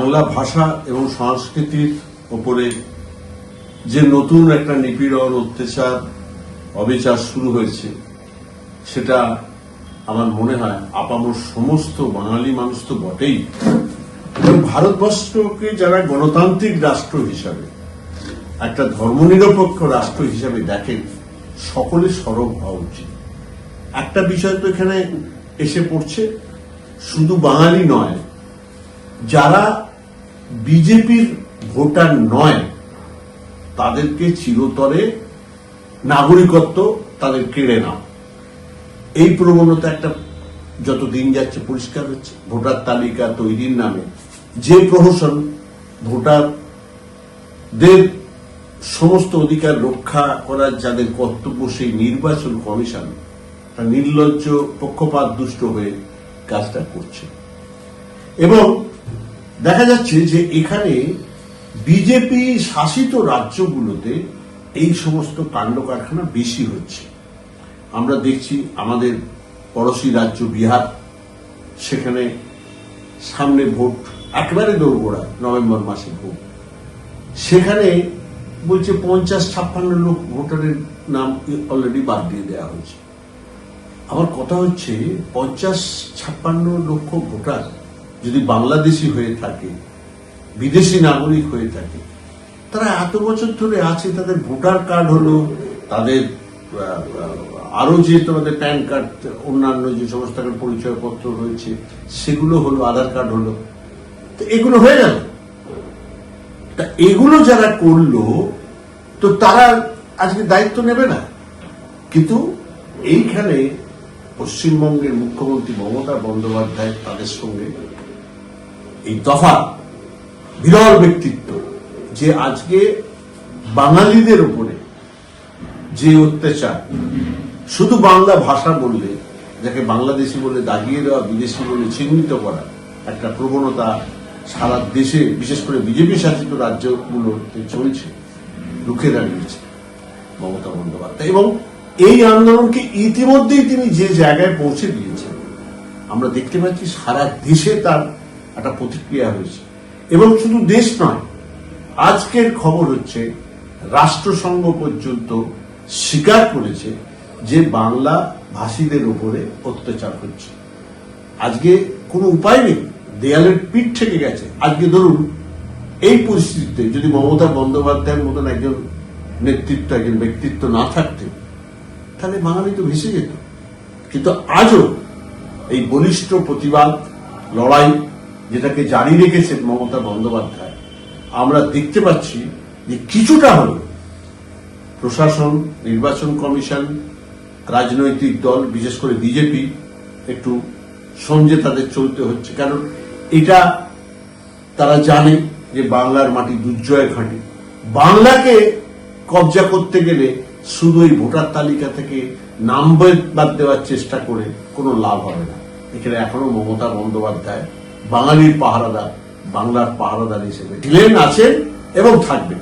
বাংলা ভাষা এবং সংস্কৃতির উপরে যে নতুন একটা নিপীড়ন, অত্যাচার, অবিচার শুরু হয়েছে, সেটা আমার মনে হয় আপামর সমস্ত বাঙালি মানুষ তো বটেই, এবং ভারতবর্ষকে যারা গণতান্ত্রিক রাষ্ট্র হিসাবে, একটা ধর্মনিরপেক্ষ রাষ্ট্র হিসাবে দেখেন, সকলে সরব হওয়া উচিত। একটা বিষয় তো এখানে এসে পড়ছে, শুধু বাঙালি নয়, যারা বিজেপির ভোটার নয় তাদেরকে চিরতরে নাগরিকত্ব তাদের কেড়ে নাও, এই প্রবণতা একটা যত দিন যাচ্ছে পরিষ্কার হচ্ছে। ভোটার তালিকা তৈরির নামে যে প্রহসন, ভোটারদের সমস্ত অধিকার রক্ষা করার যাদের কর্তব্য, সেই নির্বাচন কমিশন নির্লজ্জ, পক্ষপাত দুষ্ট হয়ে কাজটা করছে। এবং দেখা যাচ্ছে যে এখানে বিজেপি শাসিত রাজ্যগুলোতে এই সমস্ত কাণ্ড কারখানা বেশি হচ্ছে। আমরা দেখছি আমাদের পড়োশী রাজ্য বিহার, সেখানে সামনে ভোট, একেবারে দোরগোড়া, নভেম্বর মাসে ভোট, সেখানে বলছে 50-56 লোক ভোটারের নাম অলরেডি বাদ দিয়ে দেওয়া হয়েছে। আমার কথা হচ্ছে 50-56 লক্ষ ভোটার যদি বাংলাদেশি হয়ে থাকে, বিদেশি নাগরিক হয়ে থাকে, তারা এত বছর ধরে আছে, তাদের ভোটার কার্ড হলো, তাদের আরো যে তোমাদের প্যান কার্ড, অন্যান্য যে সমস্ত পরিচয়পত্র রয়েছে সেগুলো হলো, আধার কার্ড হলো, তো এগুলো হয়ে গেল। তা এগুলো যারা করলো, তো তারা আজকে দায়িত্ব নেবে না। কিন্তু এইখানে পশ্চিমবঙ্গের মুখ্যমন্ত্রী মমতা বন্দ্যোপাধ্যায়, তাদের সঙ্গে এই তফাৎ, বিরল ব্যক্তিত্ব, যে আজকে বাঙালিদের উপরে যে অত্যাচার, শুধু বাংলা ভাষা বললে, যাকে বাংলাদেশি বলে দাগিয়ে দেওয়া, বিদেশি বলে চিহ্নিত করা একটা প্রবণতা সারা দেশে, বিশেষ করে বিজেপি শাসিত রাজ্যগুলোতে চলছে, রুখে দাঁড়িয়েছে মমতা বন্দ্যোপাধ্যায়। এবং এই আন্দোলনকে ইতিমধ্যেই তিনি যে জায়গায় পৌঁছে দিয়েছেন, আমরা দেখতে পাচ্ছি সারা দেশে তার একটা প্রতিক্রিয়া হয়েছে। এবং শুধু দেশ নয়, আজকের খবর হচ্ছে রাষ্ট্রসংঘ পর্যন্ত স্বীকার করেছে যে বাংলা ভাষীদের উপরে অত্যাচার হচ্ছে। আজকে কোনো উপায় নেই, দেয়ালের পিঠ থেকে গেছে। আজকে ধরুন এই পরিস্থিতিতে যদি মমতা বন্দ্যোপাধ্যায়ের মতন একজন নেতৃত্ব, একজন ব্যক্তিত্ব না থাকতেন, তাহলে বাঙালি তো ভেসে যেত। কিন্তু আজও এই বলিষ্ঠ প্রতিবাদ, লড়াই, যেটাকে জারি রেখেছেন মমতা বন্দ্যোপাধ্যায়, আমরা দেখতে পাচ্ছি যে কিছুটা হল প্রশাসন, নির্বাচন কমিশন, রাজনৈতিক দল, বিশেষ করে বিজেপি, একটু সমঝে তাদের চলতে হচ্ছে। কারণ এটা তারা জানে যে বাংলার মাটি দুর্জয় ঘাঁটি। বাংলাকে কবজা করতে গেলে শুধু এই ভোটার তালিকা থেকে নাম বাদ দেওয়ার চেষ্টা করে কোনো লাভ হবে না। এখানে এখনো মমতা বন্দ্যোপাধ্যায় বাঙালির পাহারাদার, বাংলার পাহারাদার হিসেবে ছিলেন, আছেন এবং থাকবেন।